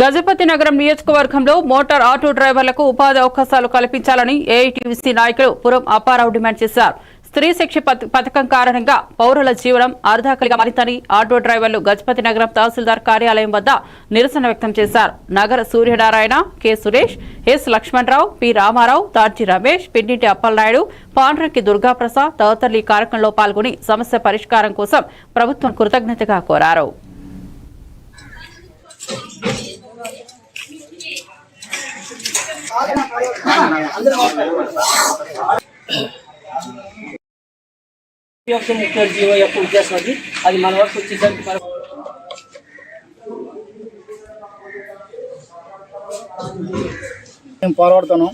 గజపతి నగరం నియోజకవర్గంలో motor auto డ్రైవర్లకు ఉపాధి అవకాశాలు కల్పించాలని ఏఐటీయూసీ నాయకులు పురం అప్పారావు డిమాండ్ చేశారు. స్త్రీ శిక్ష పథకం కారణంగా పౌరుల జీవనం అర్ధాకలిగా మారిందని ఆటో డ్రైవర్లు గజపతి నగరం తహసీల్దార్ కార్యాలయం వద్ద నిరసన వ్యక్తం చేశారు. Nagara Suryanarayana, K Suresh, S Lakshmanarao, P Ramarao, Tarji Ramesh, Pinniti Appalanaidu, Pandranki Durgaprasad తదితరులు ఈ కార్యక్రమంలో పాల్గొని సమస్య పరిష్కారం కోసం ప్రభుత్వం కృతజ్ఞతగా కోరారు. ముఖ్య జీవో యొక్క ఉద్దేశం అది మన వరకు వచ్చేసరికి మేము పోరాడుతున్నాం.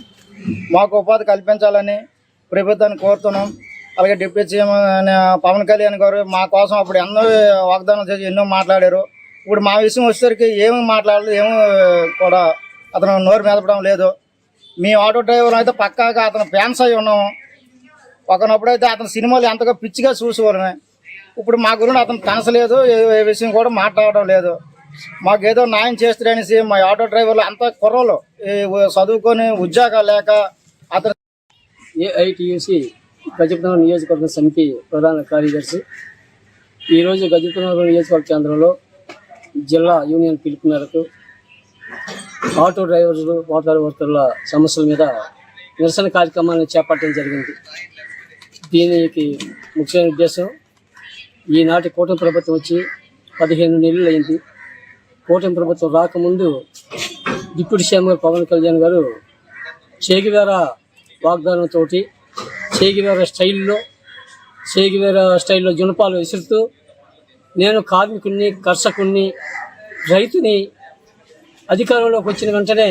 మాకు ఉపాధి కల్పించాలని ప్రభుత్వాన్ని కోరుతున్నాం. అలాగే డిప్యూటీ సీఎం పవన్ కళ్యాణ్ గారు మా కోసం అప్పుడు ఎన్నో వాగ్దానం చేసి ఎన్నో మాట్లాడారు. ఇప్పుడు మా విషయం వచ్చేసరికి ఏమి మాట్లాడలేదు, ఏమి కూడా అతను నోరు మెదపడం లేదు. మీ ఆటో డ్రైవర్ అయితే పక్కాగా అతను ఫ్యాన్స్ అయి ఉన్నాము. ఒకనప్పుడైతే అతను సినిమాలు ఎంతగా పిచ్చిగా చూసేవాళ్ళమే. ఇప్పుడు మా గురించి అతను తనసలేదు, ఏ విషయం కూడా మాట్లాడడం లేదు. మాకేదో న్యాయం చేస్తారనేసి మా ఆటో డ్రైవర్లు అంత కుర్రలు చదువుకొని ఉద్యోగాలు లేక అతను ఏఐటీయూసీ గజపతినగరం నియోజకవర్గ సమితి ప్రధాన కార్యదర్శి ఈరోజు గజపతినగరం నియోజకవర్గ కేంద్రంలో జిల్లా యూనియన్ పిలుపు మేరకు ఆటో డ్రైవర్లు, వాటర్ వర్కర్ల సమస్యల మీద నిరసన కార్యక్రమాన్ని చేపట్టడం జరిగింది. దీనికి ముఖ్య ఉద్దేశం, ఈనాటి కూటమి ప్రభుత్వం వచ్చి 15 నెలలు అయింది. కూటమి ప్రభుత్వం రాకముందు డిప్యూటీ సీఎం గారు పవన్ కళ్యాణ్ గారు చేగివేరా వాగ్దానంతో చేగివేరా స్టైల్లో జునపాలు విసురుతూ నేను కార్మికుడిని, కర్షకుడిని, రైతుని అధికారంలోకి వచ్చిన వెంటనే